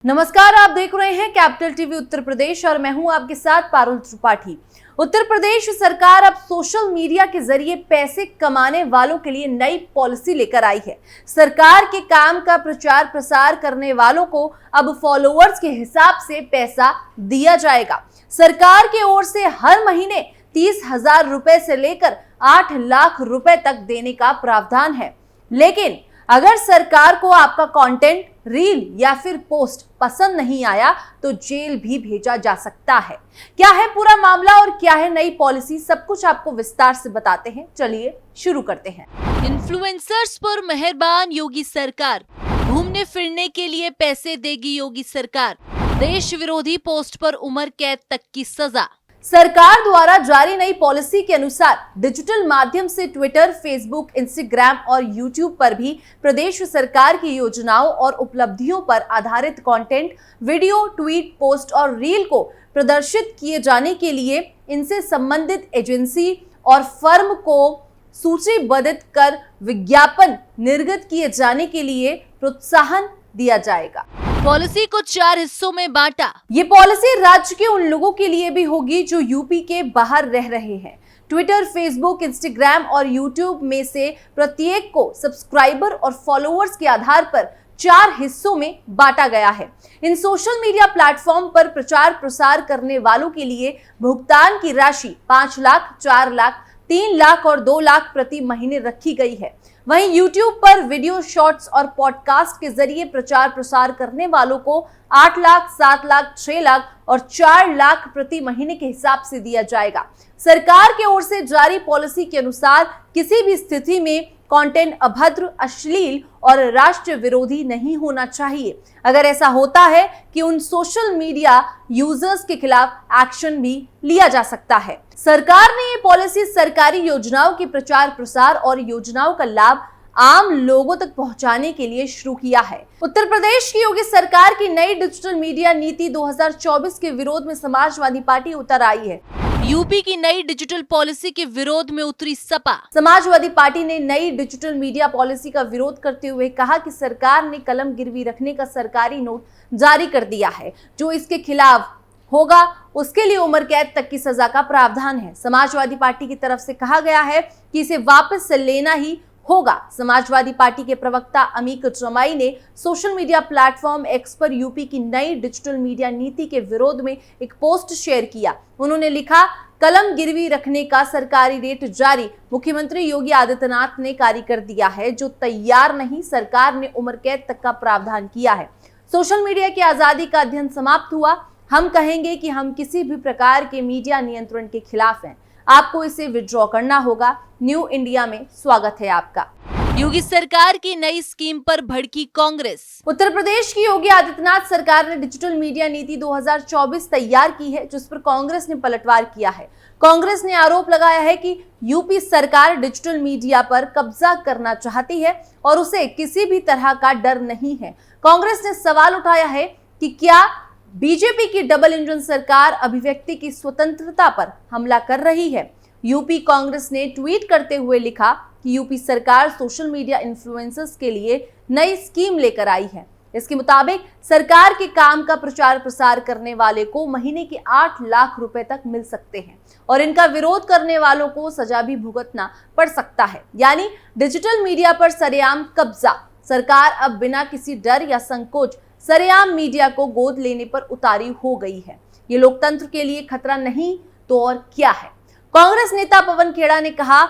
नमस्कार, आप देख रहे हैं कैपिटल टीवी उत्तर प्रदेश और मैं हूं आपके साथ पारुल त्रिपाठी। उत्तर प्रदेश सरकार अब सोशल मीडिया के जरिए पैसे कमाने वालों के लिए नई पॉलिसी लेकर आई है। सरकार के काम का प्रचार प्रसार करने वालों को अब फॉलोअर्स के हिसाब से पैसा दिया जाएगा। सरकार की ओर से हर महीने 30,000 रुपए से लेकर 8 लाख रुपए तक देने का प्रावधान है। लेकिन अगर सरकार को आपका कंटेंट, रील या फिर पोस्ट पसंद नहीं आया तो जेल भी भेजा जा सकता है। क्या है पूरा मामला और क्या है नई पॉलिसी, सब कुछ आपको विस्तार से बताते हैं। चलिए शुरू करते हैं। इन्फ्लुएंसर्स पर मेहरबान योगी सरकार, घूमने फिरने के लिए पैसे देगी योगी सरकार, देश विरोधी पोस्ट पर उम्र कैद तक की सजा। सरकार द्वारा जारी नई पॉलिसी के अनुसार डिजिटल माध्यम से ट्विटर, फेसबुक, इंस्टाग्राम और यूट्यूब पर भी प्रदेश सरकार की योजनाओं और उपलब्धियों पर आधारित कंटेंट, वीडियो, ट्वीट, पोस्ट और रील को प्रदर्शित किए जाने के लिए इनसे संबंधित एजेंसी और फर्म को सूचीबद्ध कर विज्ञापन निर्गत किए जाने के लिए प्रोत्साहन दिया जाएगा। पॉलिसी को 4 हिस्सों में बांटा। ये पॉलिसी राज्य के उन लोगों के लिए भी होगी जो यूपी के बाहर रह रहे हैं। ट्विटर, फेसबुक, इंस्टाग्राम और यूट्यूब में से प्रत्येक को सब्सक्राइबर और फॉलोअर्स के आधार पर 4 हिस्सों में बांटा गया है। इन सोशल मीडिया प्लेटफॉर्म पर प्रचार प्रसार करने वालों के लिए भुगतान की राशि 5 लाख, 4 लाख, 3 लाख और 2 लाख प्रति महीने रखी गई है। वहीं YouTube पर वीडियो, शॉर्ट्स और पॉडकास्ट के जरिए प्रचार प्रसार करने वालों को 8 लाख, 7 लाख, 6 लाख और 4 लाख प्रति महीने के हिसाब से दिया जाएगा। सरकार की ओर से जारी पॉलिसी के अनुसार किसी भी स्थिति में कंटेंट अभद्र, अश्लील और राष्ट्र विरोधी नहीं होना चाहिए। अगर ऐसा होता है कि उन सोशल मीडिया यूजर्स के खिलाफ एक्शन भी लिया जा सकता है। सरकार ने ये पॉलिसी सरकारी योजनाओं के प्रचार प्रसार और योजनाओं का लाभ आम लोगों तक पहुंचाने के लिए शुरू किया है। उत्तर प्रदेश की योगी सरकार की नई डिजिटल मीडिया नीति 2024 के विरोध में समाजवादी पार्टी उतर आई है। यूपी की नई डिजिटल पॉलिसी के विरोध में उतरी सपा। समाजवादी पार्टी ने नई डिजिटल मीडिया पॉलिसी का विरोध करते हुए कहा कि सरकार ने कलम गिरवी रखने का सरकारी नोट जारी कर दिया है। जो इसके खिलाफ होगा उसके लिए उम्र कैद तक की सजा का प्रावधान है। समाजवादी पार्टी की तरफ से कहा गया है कि इसे वापस से लेना ही होगा। समाजवादी पार्टी के प्रवक्ता अमीक जमाई ने सोशल मीडिया प्लेटफॉर्म एक्स पर यूपी की नई डिजिटल मीडिया नीति के विरोध में एक पोस्ट शेयर किया। उन्होंने लिखा, कलम गिरवी रखने का सरकारी रेट जारी, मुख्यमंत्री योगी आदित्यनाथ ने जारी कर दिया है। जो तैयार नहीं, सरकार ने उम्र कैद तक का प्रावधान किया है। सोशल मीडिया की आजादी का अध्ययन समाप्त हुआ। हम कहेंगे कि हम किसी भी प्रकार के मीडिया नियंत्रण के खिलाफ हैं। आपको इसे विड्रॉ करना होगा। न्यू इंडिया में स्वागत है आपका। योगी सरकार की नई स्कीम पर भड़की कांग्रेस। उत्तर प्रदेश की योगी आदित्यनाथ सरकार ने डिजिटल मीडिया नीति 2024 तैयार की है, जिस पर कांग्रेस ने पलटवार किया है। कांग्रेस ने आरोप लगाया है कि यूपी सरकार डिजिटल मीडिया पर कब्जा करना चाहती है और उसे किसी भी तरह का डर नहीं है। कांग्रेस ने सवाल उठाया है कि क्या बीजेपी की डबल इंजन सरकार अभिव्यक्ति की स्वतंत्रता पर हमला कर रही है। यूपी कांग्रेस ने ट्वीट करते हुए लिखा कि यूपी सरकार सोशल मीडिया इन्फ्लुएंसर्स के लिए नई स्कीम लेकर आई है। इसके मुताबिक सरकार के काम का प्रचार प्रसार करने वाले को महीने के 8 लाख रुपए तक मिल सकते हैं और इनका विरोध करने वालों को सजा भी भुगतना पड़ सकता है। यानी डिजिटल मीडिया पर सरेआम कब्जा। सरकार अब बिना किसी डर या संकोच सरेआम मीडिया को गोद लेने पर उतारी हो गई है। ये लोकतंत्र के लिए खतरा नहीं तो और क्या है। कांग्रेस नेता पवन खेड़ा ने कहा,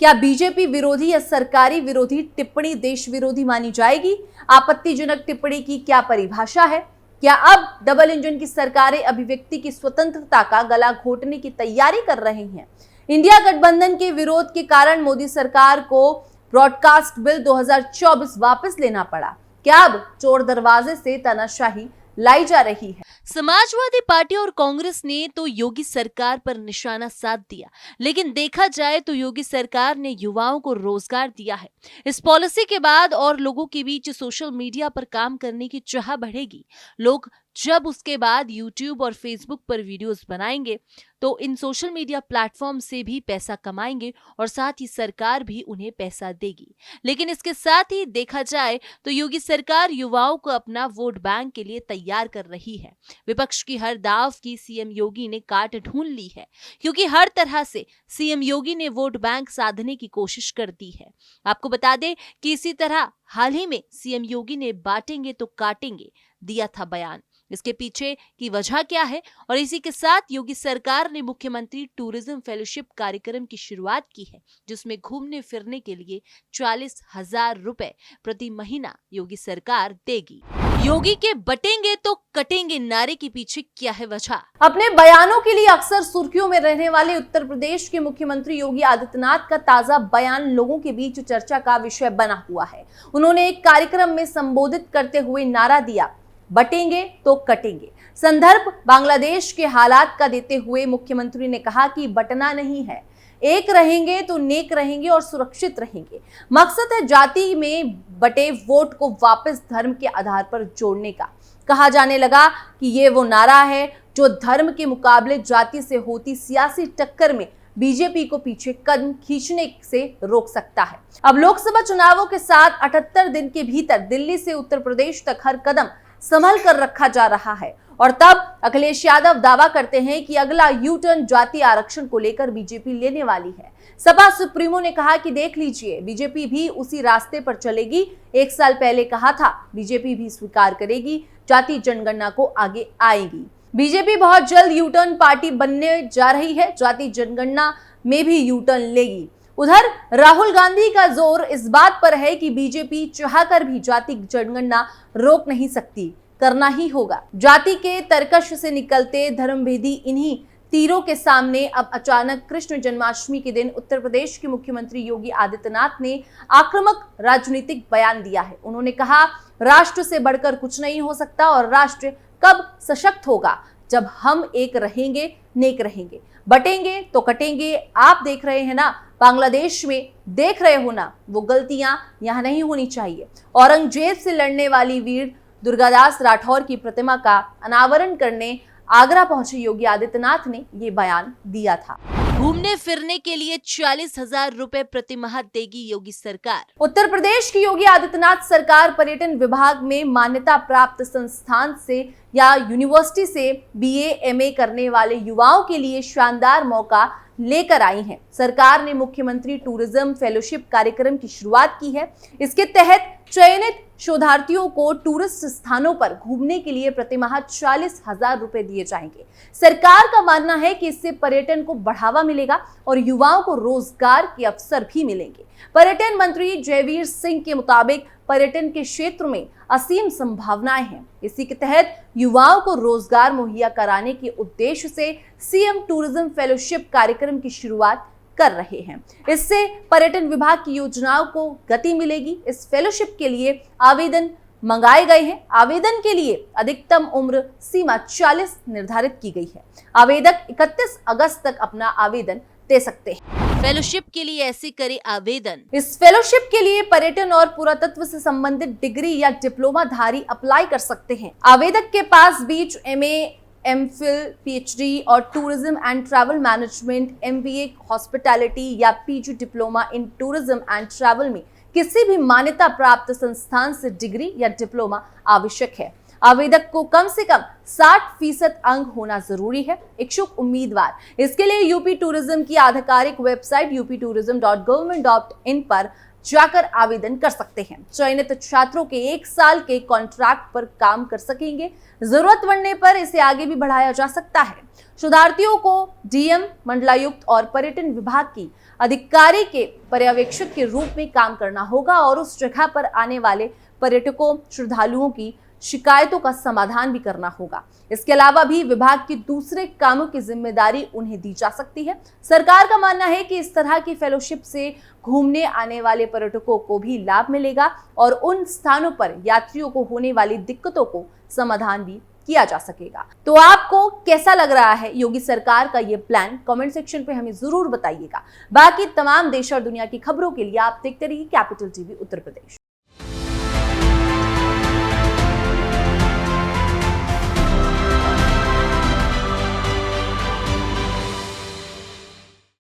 क्या बीजेपी विरोधी या सरकारी विरोधी टिप्पणी देश विरोधी मानी जाएगी? आपत्तिजनक टिप्पणी की क्या परिभाषा है? क्या अब डबल इंजन की सरकारें अभिव्यक्ति की स्वतंत्रता का गला घोटने की तैयारी कर रही हैं? इंडिया गठबंधन के विरोध के कारण मोदी सरकार को ब्रॉडकास्ट बिल 2024 वापस लेना पड़ा। क्या अब चोर दरवाजे से तानाशाही लाई जा रही है? समाजवादी पार्टी और कांग्रेस ने तो योगी सरकार पर निशाना साध दिया, लेकिन देखा जाए तो योगी सरकार ने युवाओं को रोजगार दिया है। इस पॉलिसी के बाद और लोगों के बीच सोशल मीडिया पर काम करने की चाह बढ़ेगी। लोग जब उसके बाद यूट्यूब और फेसबुक पर वीडियोस बनाएंगे तो इन सोशल मीडिया प्लेटफॉर्म से भी पैसा कमाएंगे और साथ ही सरकार भी उन्हें पैसा देगी। लेकिन इसके साथ ही देखा जाए तो योगी सरकार युवाओं को अपना वोट बैंक के लिए तैयार कर रही है। विपक्ष की हर दाव की सीएम योगी ने काट ढूंढ ली है, क्योंकि हर तरह से सीएम योगी ने वोट बैंक साधने की कोशिश कर दी है। आपको बता दें कि इसी तरह हाल ही में सीएम योगी ने बांटेंगे तो काटेंगे दिया था बयान। इसके पीछे की वजह क्या है? और इसी के साथ योगी सरकार ने मुख्यमंत्री टूरिज्म फेलोशिप कार्यक्रम की शुरुआत की है, जिसमें घूमने फिरने के लिए 40,000 रुपए प्रति महीना योगी सरकार देगी। योगी के बटेंगे तो कटेंगे नारे के पीछे क्या है वजह? अपने बयानों के लिए अक्सर सुर्खियों में रहने वाले उत्तर प्रदेश के मुख्यमंत्री योगी आदित्यनाथ का ताजा बयान लोगों के बीच चर्चा का विषय बना हुआ है। उन्होंने एक कार्यक्रम में संबोधित करते हुए नारा दिया, बटेंगे तो कटेंगे। संदर्भ बांग्लादेश के हालात का देते हुए मुख्यमंत्री ने कहा कि बटना नहीं है, एक रहेंगे तो नेक रहेंगे और सुरक्षित रहेंगे। मकसद है जाति में बटे वोट को वापस धर्म के आधार पर जोड़ने का। कहा जाने लगा कि ये वो नारा है जो धर्म के मुकाबले जाति से होती सियासी टक्कर में बीजेपी को पीछे कदम खींचने से रोक सकता है। अब लोकसभा चुनावों के साथ 78 दिन के भीतर दिल्ली से उत्तर प्रदेश तक हर कदम संभल कर रखा जा रहा है और तब अखिलेश यादव दावा करते हैं कि अगला यू टर्न जाति आरक्षण को लेकर बीजेपी लेने वाली है। सपा सुप्रीमो ने कहा कि देख लीजिए, बीजेपी भी उसी रास्ते पर चलेगी। 1 साल पहले कहा था बीजेपी भी स्वीकार करेगी, जाति जनगणना को आगे आएगी। बीजेपी बहुत जल्द यू टर्न पार्टी बनने जा रही है, जाति जनगणना में भी यू टर्न लेगी। उधर राहुल गांधी का जोर इस बात पर है कि बीजेपी चाहकर भी जाति जनगणना रोक नहीं सकती, करना ही होगा। जाति के तरकश से निकलते धर्मभेदी इन्हीं तीरों के सामने अब अचानक कृष्ण जन्माष्टमी के दिन उत्तर प्रदेश के मुख्यमंत्री योगी आदित्यनाथ ने आक्रामक राजनीतिक बयान दिया है। उन्होंने कहा, राष्ट्र से बढ़कर कुछ नहीं हो सकता और राष्ट्र कब सशक्त होगा? जब हम एक रहेंगे, नेक रहेंगे। बटेंगे तो कटेंगे। आप देख रहे हैं ना, बांग्लादेश में देख रहे हो ना, वो गलतियां यहां नहीं होनी चाहिए। औरंगजेब से लड़ने वाली वीर दुर्गादास राठौर की प्रतिमा का अनावरण करने आगरा पहुंचे योगी आदित्यनाथ ने ये बयान दिया था। घूमने फिरने के लिए 40,000 रुपए प्रति माह देगी योगी सरकार। उत्तर प्रदेश की योगी आदित्यनाथ सरकार पर्यटन विभाग में मान्यता प्राप्त संस्थान से या यूनिवर्सिटी से बीए, एमए करने वाले युवाओं के लिए शानदार मौका लेकर आई है। सरकार ने मुख्यमंत्री टूरिज्म फेलोशिप कार्यक्रम की शुरुआत की है। इसके तहत चयनित शोधार्थियों को टूरिस्ट स्थानों पर घूमने के लिए प्रतिमाह 40,000 रुपए दिए जाएंगे। सरकार का मानना है कि इससे पर्यटन को बढ़ावा मिलेगा और युवाओं को रोजगार के अवसर भी मिलेंगे। पर्यटन मंत्री जयवीर सिंह के मुताबिक पर्यटन के क्षेत्र में असीम संभावनाएं हैं। इसी के तहत युवाओं को रोजगार मुहैया कराने के उद्देश्य से सीएम टूरिज्म फेलोशिप कार्यक्रम की शुरुआत कर रहे हैं। इससे पर्यटन विभाग की योजनाओं को गति मिलेगी। इस फेलोशिप के लिए आवेदन मंगाए गए हैं। आवेदन के लिए अधिकतम उम्र सीमा 40 निर्धारित की गई है। आवेदक 31 अगस्त तक अपना आवेदन दे सकते हैं। फेलोशिप के लिए ऐसे करे आवेदन। इस फेलोशिप के लिए पर्यटन और पुरातत्व से संबंधित डिग्री या डिप्लोमा धारी अप्लाई कर सकते हैं। आवेदक के पास बीच एमए, एमफिल, पीएचडी और tourism and travel management, MBA hospitality या PG diploma in tourism and travel में किसी भी मान्यता प्राप्त संस्थान से डिग्री या डिप्लोमा आवश्यक है। आवेदक को कम से कम 60% अंक होना जरूरी है। इच्छुक उम्मीदवार इसके लिए यूपी टूरिज्म की आधिकारिक वेबसाइट uptourism.government.in पर जाकर आवेदन कर सकते हैं। चयनित छात्रों के 1 साल के कॉन्ट्रैक्ट पर काम कर सकेंगे। जरूरत पड़ने पर इसे आगे भी बढ़ाया जा सकता है। शोधार्थियों को डीएम, मंडलायुक्त और पर्यटन विभाग की अधिकारी के पर्यवेक्षक के रूप में काम करना होगा और उस जगह पर आने वाले पर्यटकों, श्रद्धालुओं की शिकायतों का समाधान भी करना होगा। इसके अलावा भी विभाग के दूसरे कामों की जिम्मेदारी उन्हें दी जा सकती है। सरकार का मानना है कि इस तरह की फेलोशिप से घूमने आने वाले पर्यटकों को भी लाभ मिलेगा और उन स्थानों पर यात्रियों को होने वाली दिक्कतों को समाधान भी किया जा सकेगा। तो आपको कैसा लग रहा है योगी सरकार का ये प्लान? कमेंट सेक्शन पे हमें जरूर बताइएगा। बाकी तमाम देश और दुनिया की खबरों के लिए आप देखते रहिए कैपिटल टीवी उत्तर प्रदेश।